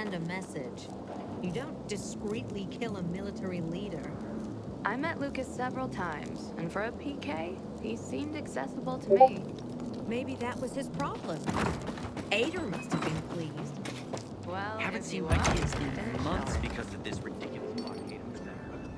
send a message. You don't discreetly kill a military leader. I met Lucas several times, and for a PK, he seemed accessible to me. Maybe that was his problem. Ader must have been pleased. Well, Haven't if seen you my are, kids then in months show it. because of this ridiculous blockade of the neighborhood.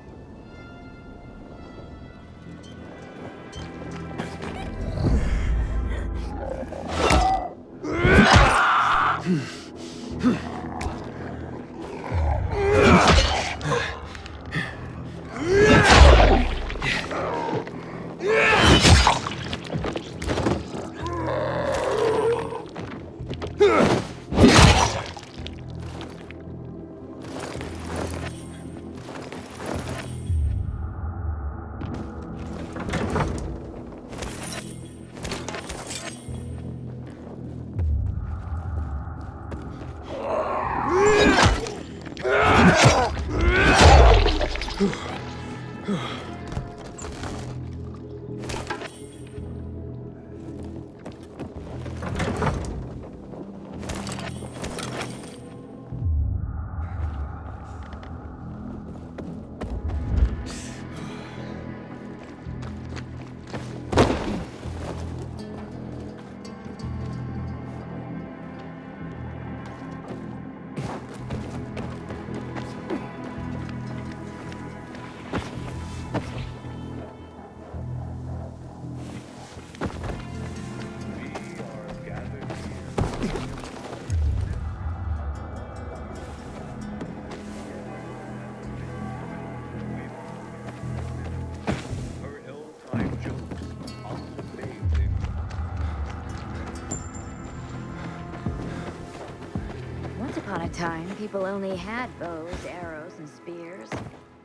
Once upon a time, people only had bows, arrows, and spears,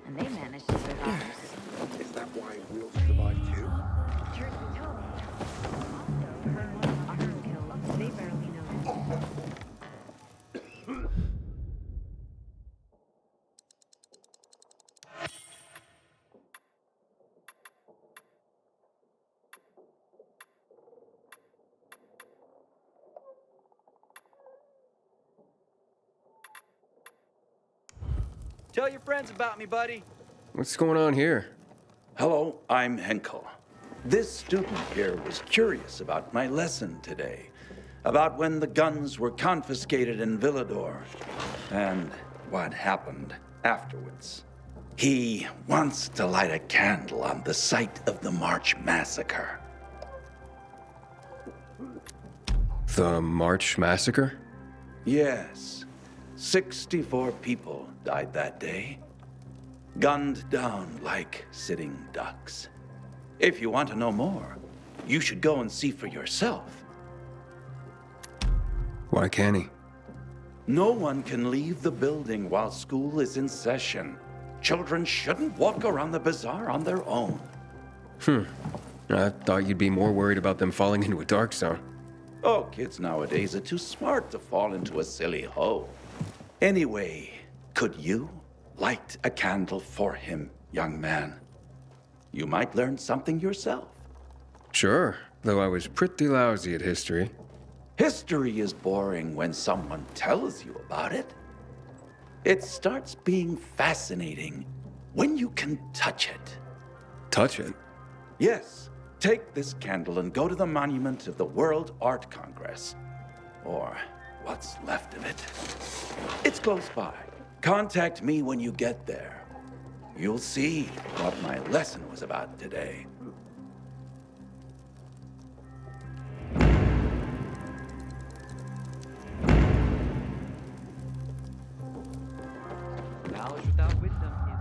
and they managed to survive. Is that why we'll survive too? Truth be told, also heard one of Arthur's kills. They barely know. Tell your friends about me, buddy. What's going on here? Hello, I'm Henkel. This student here was curious about my lesson today, about when the guns were confiscated in Villador, and what happened afterwards. He wants to light a candle on the site of the March Massacre. The March Massacre? Yes, 64 people died that day, gunned down like sitting ducks. If you want to know more, you should go and see for yourself. Why can't he? No one can leave the building while school is in session. Children shouldn't walk around the bazaar on their own. I thought you'd be more worried about them falling into a dark zone. Oh, kids nowadays are too smart to fall into a silly hole. Anyway, could you light a candle for him, young man? You might learn something yourself. Sure, though I was pretty lousy at history. History is boring when someone tells you about it. It starts being fascinating when you can touch it. Touch it? Yes, take this candle and go to the monument of the World Art Congress. Or what's left of it. It's close by. Contact me when you get there. You'll see what my lesson was about today. Knowledge without wisdom is...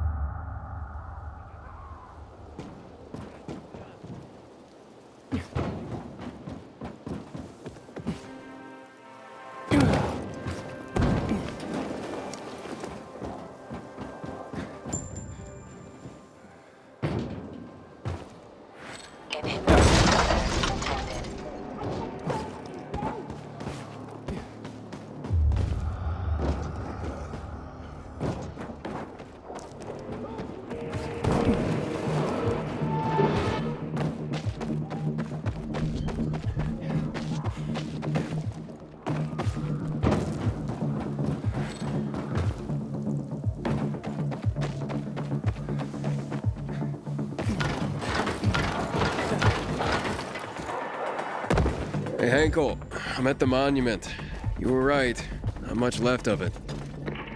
Hey, Henkel, I'm at the monument. You were right. Not much left of it.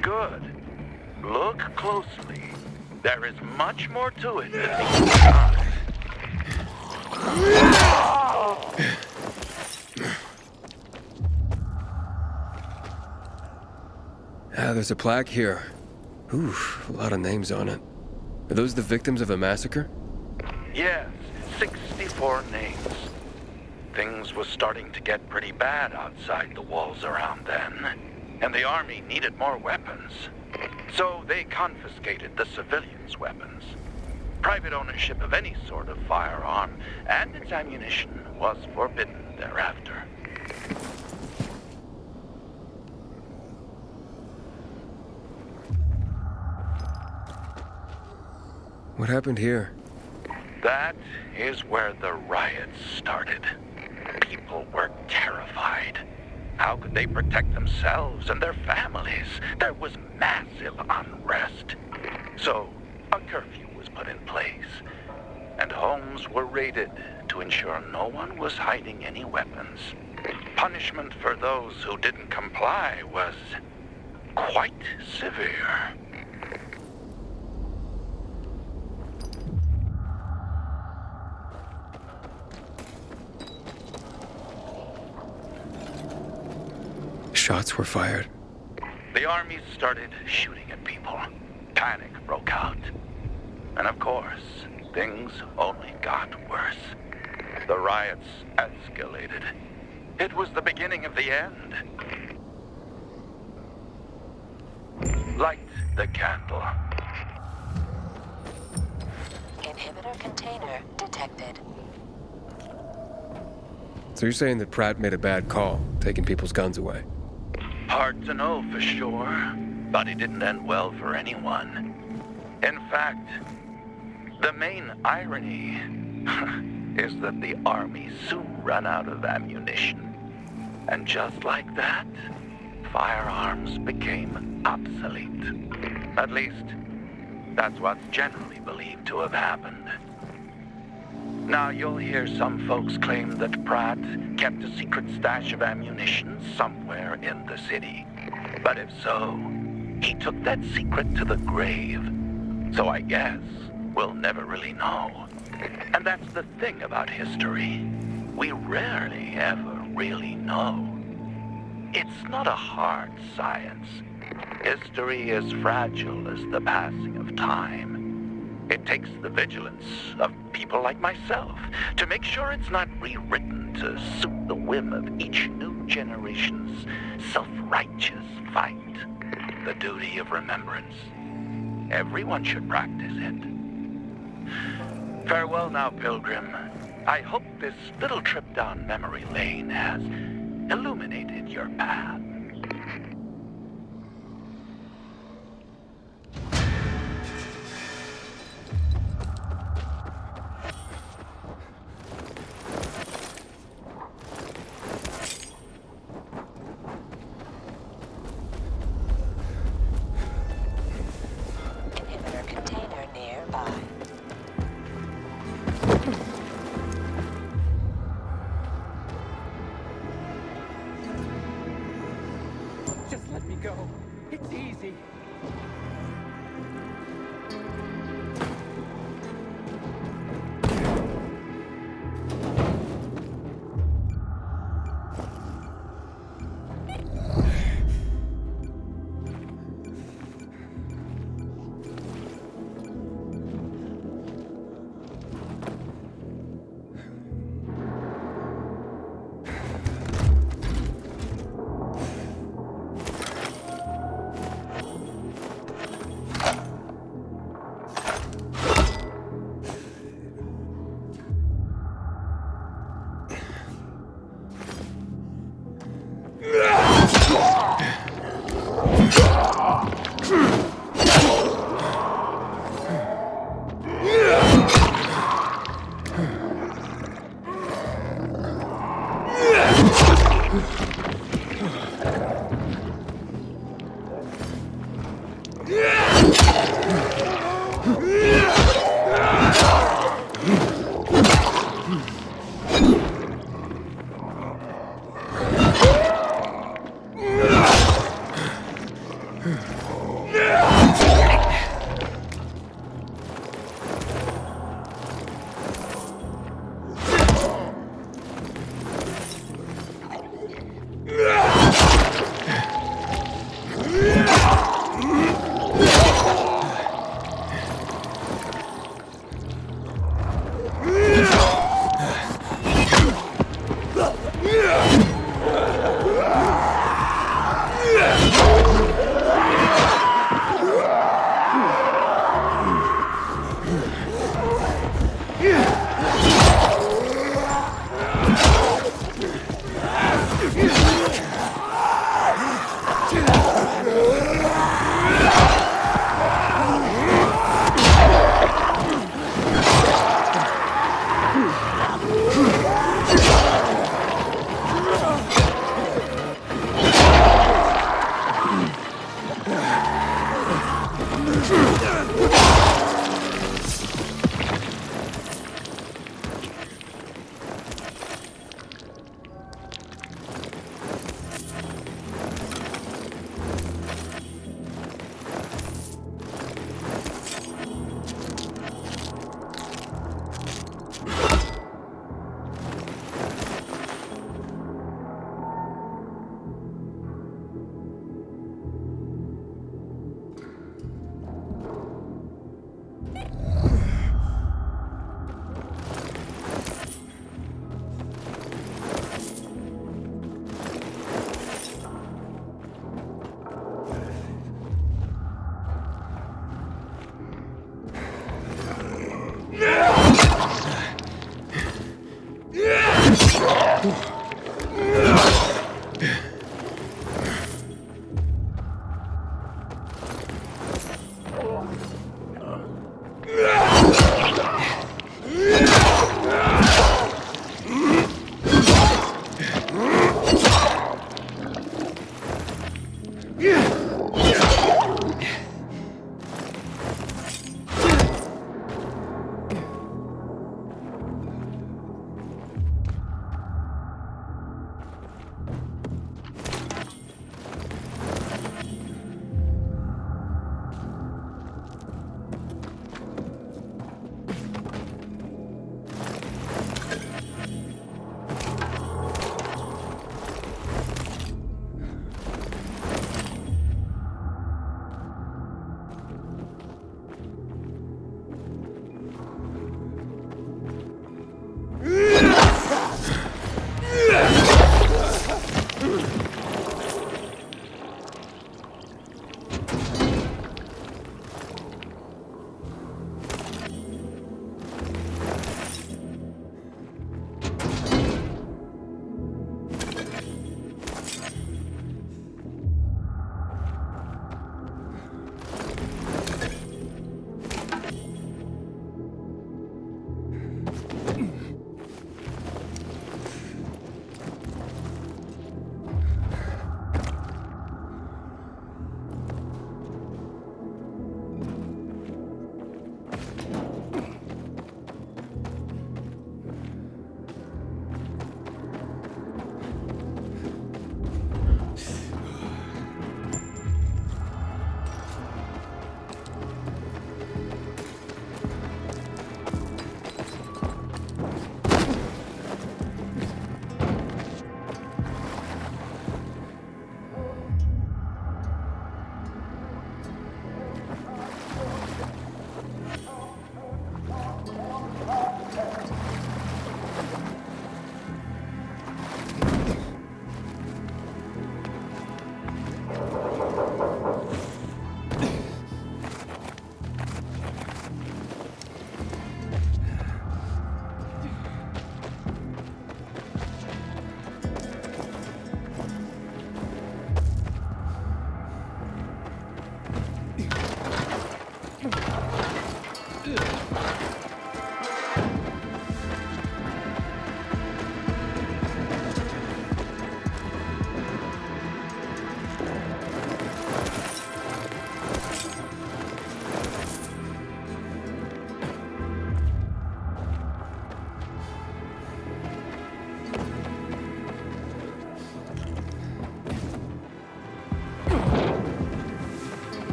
Good. Look closely. There is much more to it than meets the eye. Ah, there's a plaque here. Ooh, a lot of names on it. Are those the victims of a massacre? Yes, 64 names. Things were starting to get pretty bad outside the walls around then, and the army needed more weapons. So they confiscated the civilians' weapons. Private ownership of any sort of firearm and its ammunition was forbidden thereafter. What happened here? That is where the riots started. People were terrified. How could they protect themselves and their families? There was massive unrest. So, a curfew was put in place, and homes were raided to ensure no one was hiding any weapons. Punishment for those who didn't comply was quite severe. Shots were fired. The army started shooting at people. Panic broke out. And of course, things only got worse. The riots escalated. It was the beginning of the end. Light the candle. Inhibitor container detected. So you're saying that Pratt made a bad call, taking people's guns away? Hard to know for sure, but it didn't end well for anyone. In fact, the main irony is that the army soon ran out of ammunition. And just like that, firearms became obsolete. At least, that's what's generally believed to have happened. Now, you'll hear some folks claim that Pratt kept a secret stash of ammunition somewhere in the city. But if so, he took that secret to the grave. So I guess we'll never really know. And that's the thing about history. We rarely ever really know. It's not a hard science. History is fragile as the passing of time. It takes the vigilance of people like myself to make sure it's not rewritten to suit the whim of each new generation's self-righteous fight. The duty of remembrance. Everyone should practice it. Farewell now, Pilgrim. I hope this little trip down memory lane has illuminated your path. Inhibitor container nearby. Just let me go. It's easy.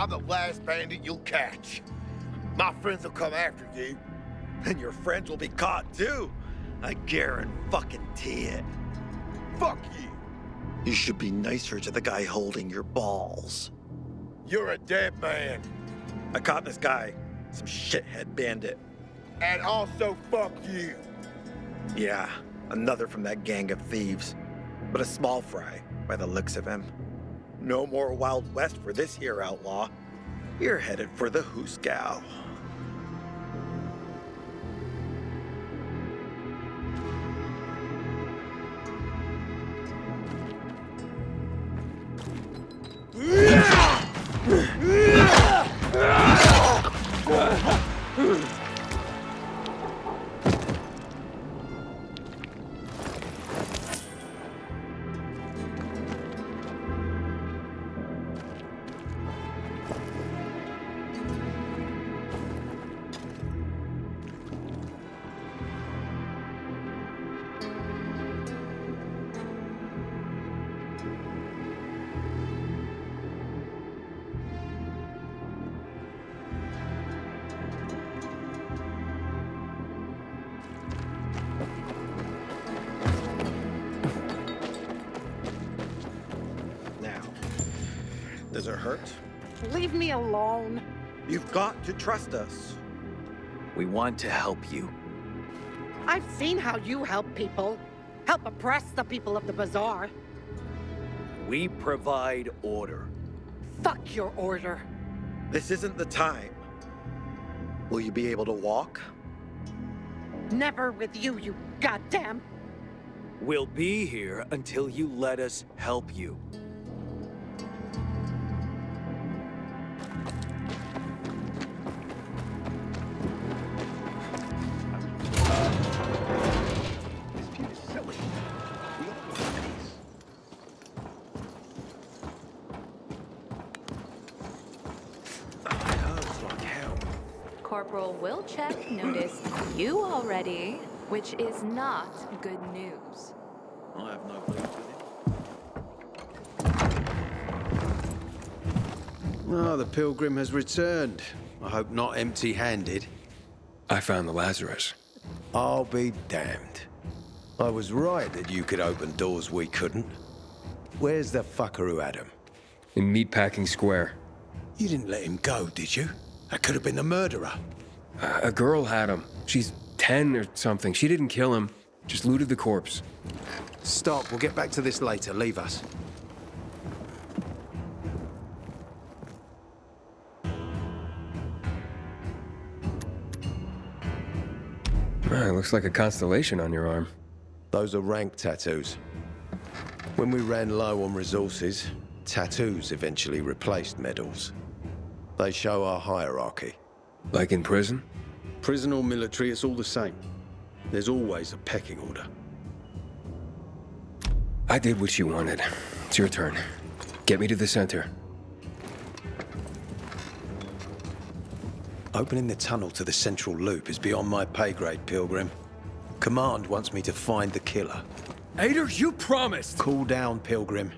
I'm the last bandit you'll catch. My friends will come after you, and your friends will be caught too. I guarantee it. Fuck you. You should be nicer to the guy holding your balls. You're a dead man. I caught this guy, some shithead bandit. And also fuck you. Yeah, another from that gang of thieves. But a small fry, by the looks of him. No more Wild West for this here outlaw. You're headed for the Hooskow. Does it hurt? Leave me alone. You've got to trust us. We want to help you. I've seen how you help people. Help oppress the people of the bazaar. We provide order. Fuck your order. This isn't the time. Will you be able to walk? Never with you, you goddamn. We'll be here until you let us help you. Corporal Wilczek noticed you already, which is not good news. I have no beef with him. Oh, the pilgrim has returned. I hope not empty-handed. I found the Lazarus. I'll be damned. I was right that you could open doors we couldn't. Where's the fucker who had him? In Meatpacking Square. You didn't let him go, did you? That could have been the murderer. A girl had him. She's 10 or something. She didn't kill him, just looted the corpse. Stop, we'll get back to this later. Leave us. Looks like a constellation on your arm. Those are rank tattoos. When we ran low on resources, tattoos eventually replaced medals. They show our hierarchy. Like in prison? Prison or military, it's all the same. There's always a pecking order. I did what you wanted. It's your turn. Get me to the center. Opening the tunnel to the central loop is beyond my pay grade, Pilgrim. Command wants me to find the killer. Ader, you promised! Cool down, Pilgrim.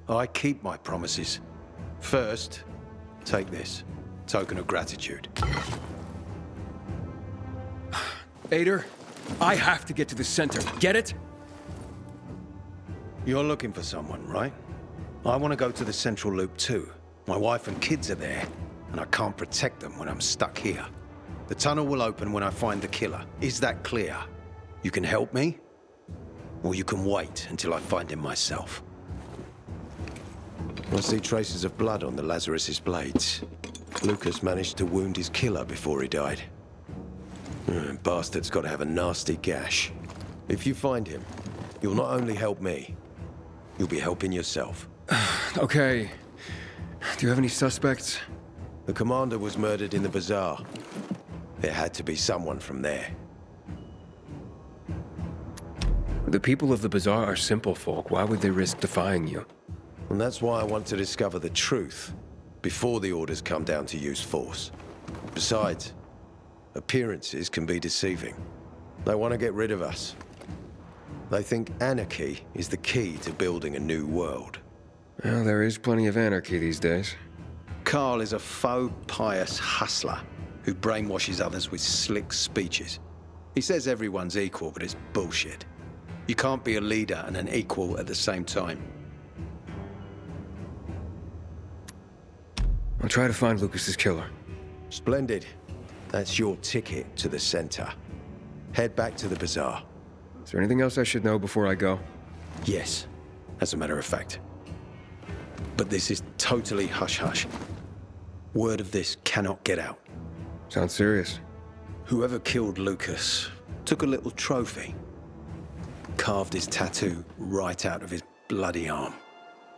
I keep my promises. First, take this. Token of gratitude. Ader, I have to get to the center. Get it? You're looking for someone, right? I want to go to the central loop too. My wife and kids are there, and I can't protect them when I'm stuck here. The tunnel will open when I find the killer. Is that clear? You can help me, or you can wait until I find him myself. I see traces of blood on the Lazarus's blades. Lucas managed to wound his killer before he died. Bastard's got to have a nasty gash. If you find him, you'll not only help me, you'll be helping yourself. Okay. Do you have any suspects? The commander was murdered in the bazaar. There had to be someone from there. The people of the bazaar are simple folk. Why would they risk defying you? And that's why I want to discover the truth before the orders come down to use force. Besides, appearances can be deceiving. They want to get rid of us. They think anarchy is the key to building a new world. Well, there is plenty of anarchy these days. Carl is a faux pious hustler who brainwashes others with slick speeches. He says everyone's equal, but it's bullshit. You can't be a leader and an equal at the same time. I'll try to find Lucas's killer. Splendid. That's your ticket to the center. Head back to the bazaar. Is there anything else I should know before I go? Yes, as a matter of fact. But this is totally hush-hush. Word of this cannot get out. Sounds serious. Whoever killed Lucas took a little trophy. Carved his tattoo right out of his bloody arm.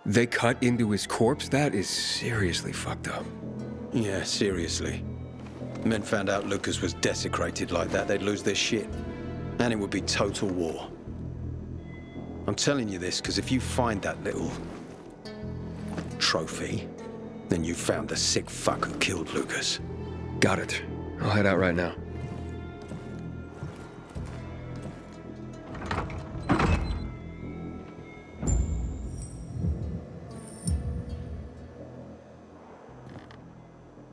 They cut into his corpse? That is seriously fucked up. Yeah, seriously. Men found out Lucas was desecrated like that, they'd lose their shit. And it would be total war. I'm telling you this because if you find that little trophy, then you found the sick fuck who killed Lucas. Got it. I'll head out right now.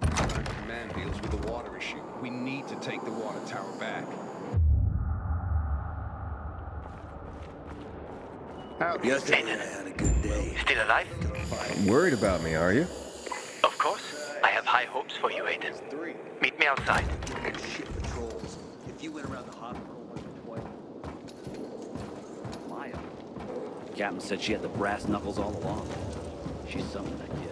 Command deals with the water issue. We need to take the water tower back. Yesterday I had a good day. Still alive? Worried about me, are you? Of course. I have high hopes for you, Aiden. Meet me outside. Shit patrols. If you went around the hospital once or twice. Maya. Captain said she had the brass knuckles all along. She's something, that kid.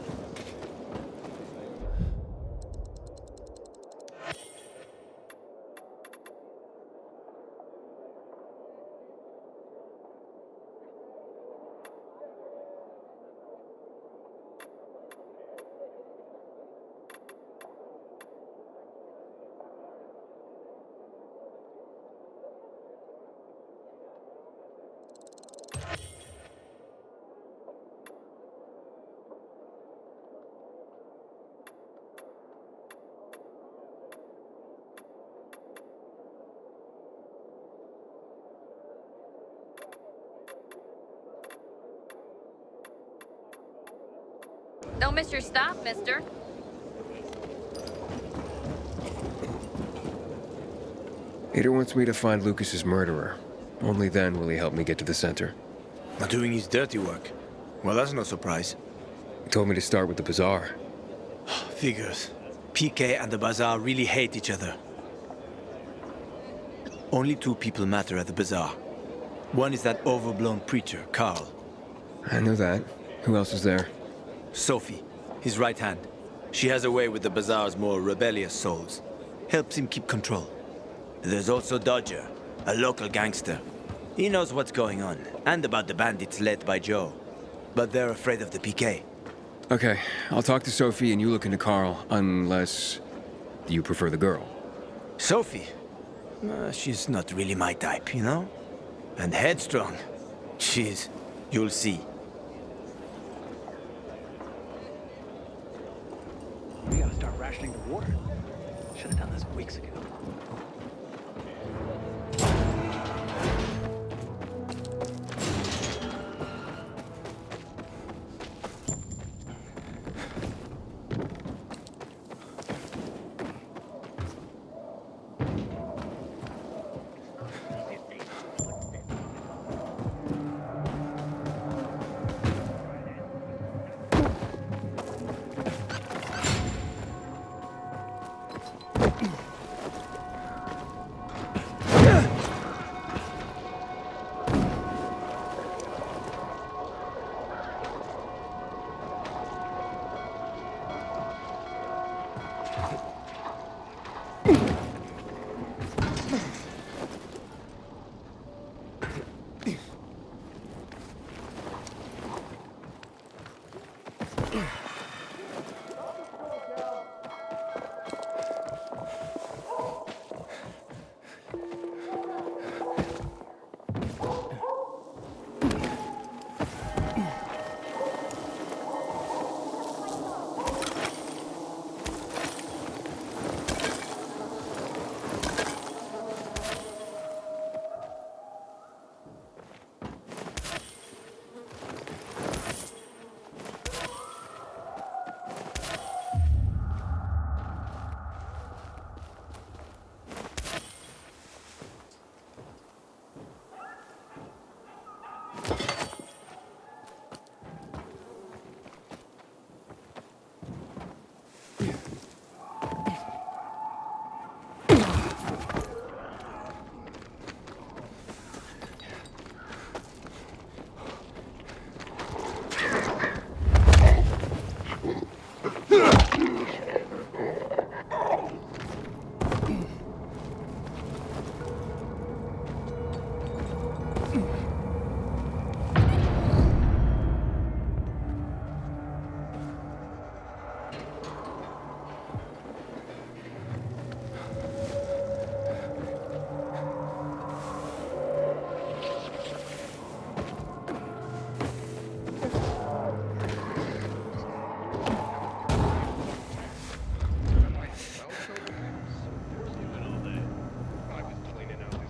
Don't miss your stop, mister. Ada wants me to find Lucas's murderer. Only then will he help me get to the center. Not doing his dirty work. Well, that's no surprise. He told me to start with the bazaar. Figures. PK and the bazaar really hate each other. Only two people matter at the bazaar. One is that overblown preacher, Carl. I know that. Who else is there? Sophie, his right hand. She has a way with the bazaar's more rebellious souls. Helps him keep control. There's also Dodger, a local gangster. He knows what's going on, and about the bandits led by Joe. But they're afraid of the PK. Okay, I'll talk to Sophie and you look into Carl, unless you prefer the girl. Sophie? She's not really my type, you know? And headstrong. She's... you'll see. We gotta start rationing the water. Should have done this weeks ago.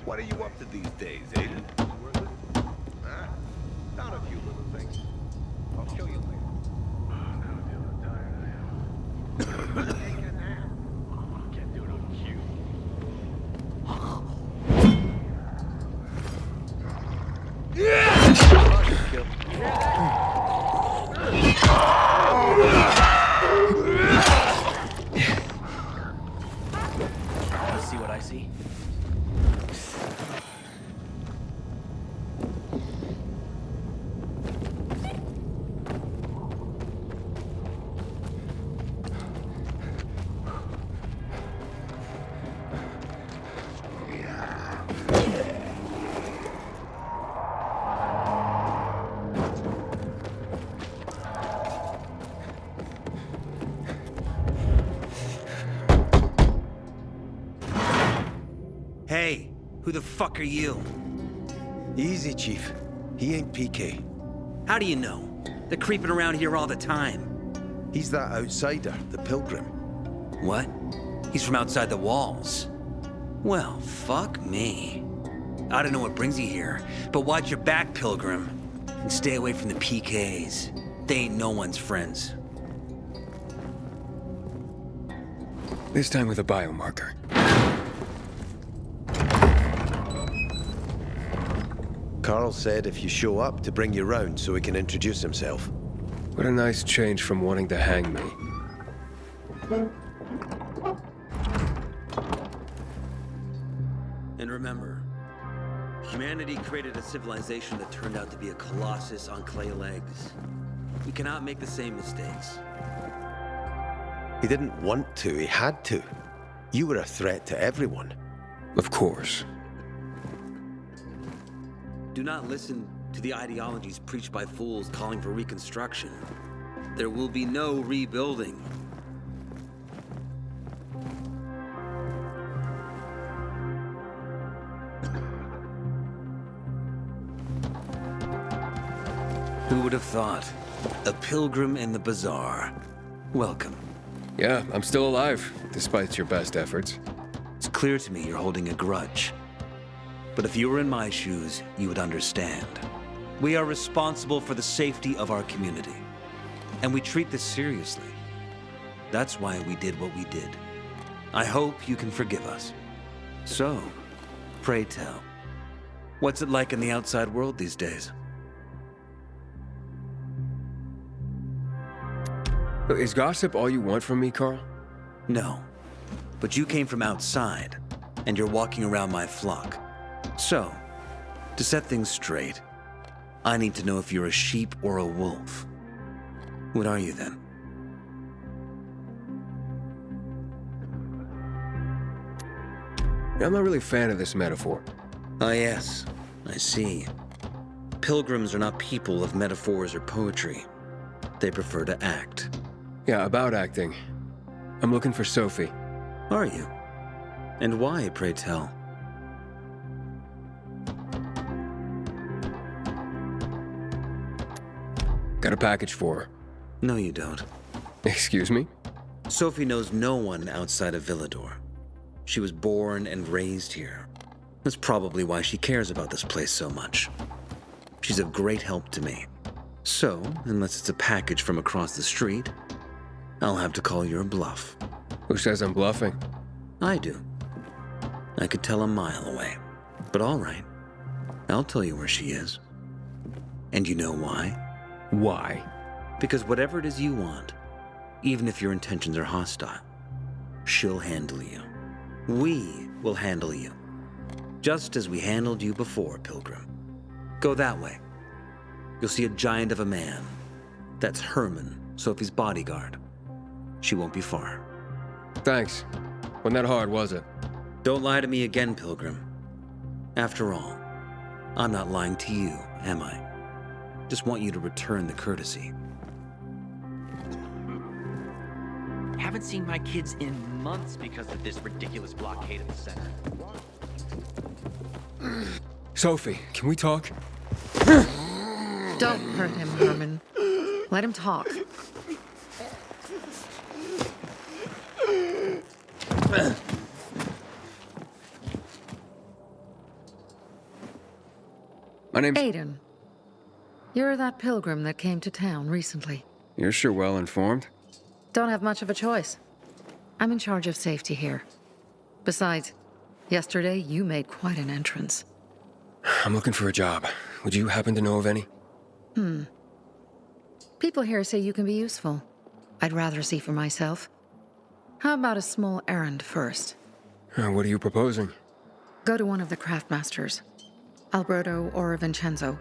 What are you up to these days, Aiden? Found a few little things. I'll show you later. Take a nap. Can't do it on cue. Hey, who the fuck are you? Easy, Chief. He ain't PK. How do you know? They're creeping around here all the time. He's that outsider, the Pilgrim. What? He's from outside the walls. Well, fuck me. I don't know what brings you here, but watch your back, Pilgrim. And stay away from the PKs. They ain't no one's friends. This time with a biomarker. Carl said if you show up to bring you round so he can introduce himself. What a nice change from wanting to hang me. And remember, humanity created a civilization that turned out to be a colossus on clay legs. We cannot make the same mistakes. He didn't want to, he had to. You were a threat to everyone. Of course. Do not listen to the ideologies preached by fools calling for reconstruction. There will be no rebuilding. Who would have thought? A pilgrim in the bazaar. Welcome. Yeah, I'm still alive, despite your best efforts. It's clear to me you're holding a grudge. But if you were in my shoes, you would understand. We are responsible for the safety of our community. And we treat this seriously. That's why we did what we did. I hope you can forgive us. So, pray tell, what's it like in the outside world these days? Is gossip all you want from me, Carl? No. But you came from outside, and you're walking around my flock. So, to set things straight, I need to know if you're a sheep or a wolf. What are you then? I'm not really a fan of this metaphor. Ah, yes. I see. Pilgrims are not people of metaphors or poetry. They prefer to act. Yeah, about acting. I'm looking for Sophie. Are you? And why, pray tell? Got a package for her. No, you don't. Excuse me? Sophie knows no one outside of Villador. She was born and raised here. That's probably why she cares about this place so much. She's of great help to me. So, unless it's a package from across the street, I'll have to call your bluff. Who says I'm bluffing? I do. I could tell a mile away. But all right. I'll tell you where she is. And you know why? Why? Because whatever it is you want, even if your intentions are hostile, she'll handle you. We will handle you. Just as we handled you before, Pilgrim. Go that way. You'll see a giant of a man. That's Herman, Sophie's bodyguard. She won't be far. Thanks. Wasn't that hard, was it? Don't lie to me again, Pilgrim. After all, I'm not lying to you, am I? Just want you to return the courtesy. Haven't seen my kids in months because of this ridiculous blockade at the center. Sophie, can we talk? Don't hurt him, Herman. Let him talk. My name's... Aiden. You're that pilgrim that came to town recently. You're sure well informed. Don't have much of a choice. I'm in charge of safety here. Besides, yesterday you made quite an entrance. I'm looking for a job. Would you happen to know of any? People here say you can be useful. I'd rather see for myself. How about a small errand first? What are you proposing? Go to one of the craftmasters, Alberto or Vincenzo.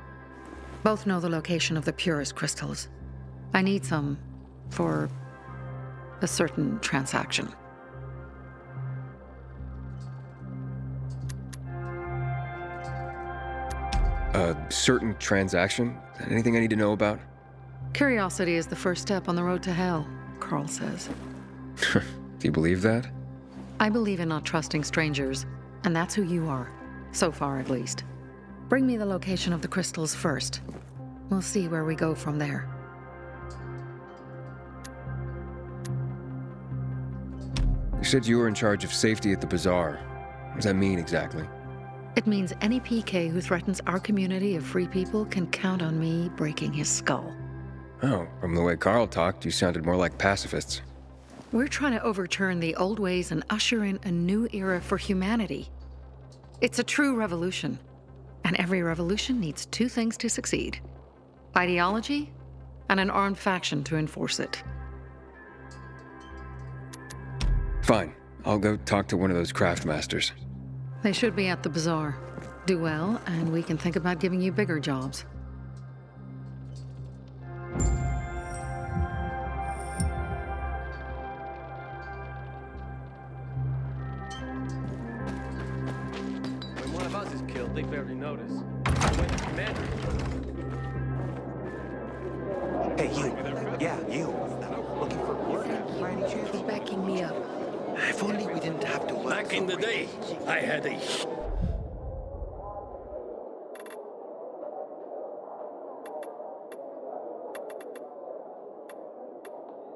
Both know the location of the purest crystals. I need some for a certain transaction. A certain transaction? Anything I need to know about? Curiosity is the first step on the road to hell, Carl says. Do you believe that? I believe in not trusting strangers, And that's who you are. So far, at least. Bring me the location of the crystals first. We'll see where we go from there. You said you were in charge of safety at the bazaar. What does that mean exactly? It means any PK who threatens our community of free people can count on me breaking his skull. Oh, from the way Carl talked, you sounded more like pacifists. We're trying to overturn the old ways and usher in a new era for humanity. It's a true revolution. And every revolution needs two things to succeed: ideology and an armed faction to enforce it. Fine. I'll go talk to one of those craft masters. They should be at the bazaar. Do well, and we can think about giving you bigger jobs. When one of us is killed, they barely notice. When the commander... Hey, you. Yeah, you. Looking for work by any chance? He's backing me up. If only we didn't have to work. Back in the day, I had a...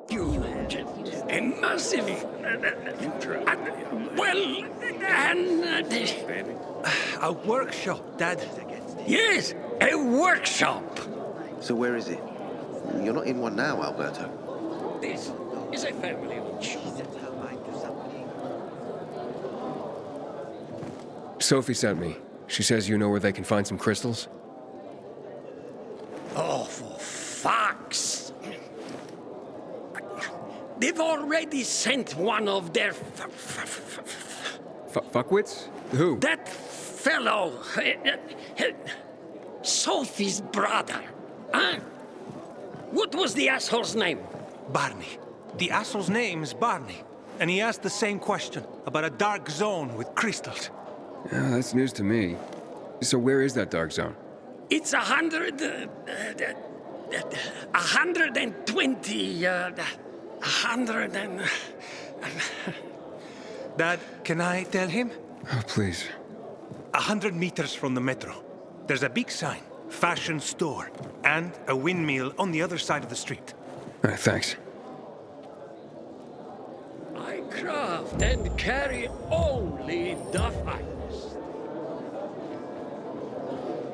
huge and massive... A workshop, Dad. Yes, a workshop. So where is it? You're not in one now, Alberto. This is a family. Sophie sent me. She says you know where they can find some crystals? Oh, for fuck's... They've already sent one of their... Fuckwits? Who? That fellow... Sophie's brother. Huh? What was the asshole's name? Barney. The asshole's name is Barney. And he asked the same question about a dark zone with crystals. Yeah, that's news to me. So where is that dark zone? It's 120... 100 and... Dad, can I tell him? Oh, please. 100 meters from the metro. There's a big sign, fashion store, and a windmill on the other side of the street. All right, thanks. I craft and carry only the finest.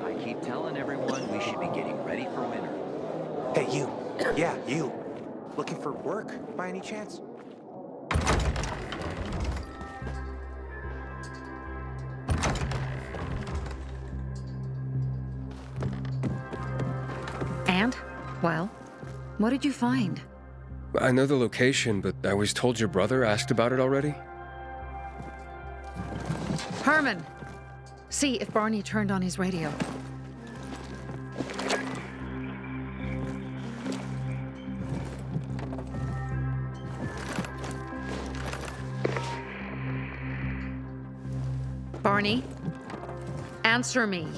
I keep telling everyone we should be getting ready for winter. Hey, you. Yeah, you. Looking for work, by any chance? And? Well, what did you find? I know the location, but I was told your brother asked about it already. Herman! See if Barney turned on his radio. Barney? Answer me.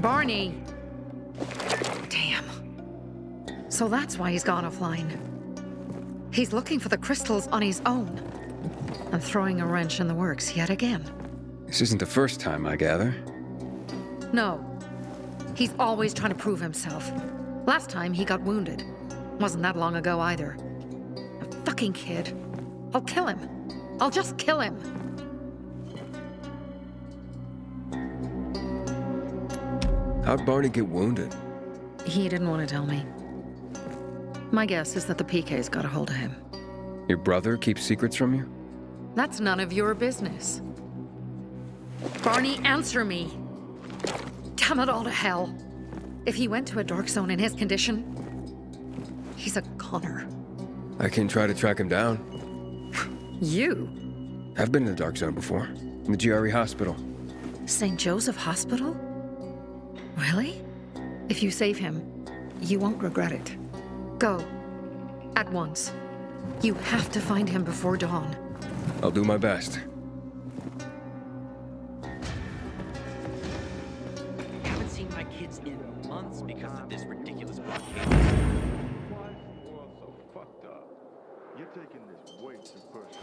Barney! Damn. So that's why he's gone offline. He's looking for the crystals on his own. And throwing a wrench in the works yet again. This isn't the first time, I gather. No. He's always trying to prove himself. Last time he got wounded. Wasn't that long ago either. A fucking kid. I'll kill him. I'll just kill him. How'd Barney get wounded? He didn't want to tell me. My guess is that the PK's got a hold of him. Your brother keeps secrets from you? That's none of your business. Barney, answer me. Damn it all to hell. If he went to a dark zone in his condition, he's a goner. I can try to track him down. You? I've been in the dark zone before. In the GRE hospital. St. Joseph Hospital? Really? If you save him, you won't regret it. Go. At once. You have to find him before dawn. I'll do my best. Haven't seen my kids in months because of this ridiculous blockade. Why are you all so fucked up? You're taking this way too personal.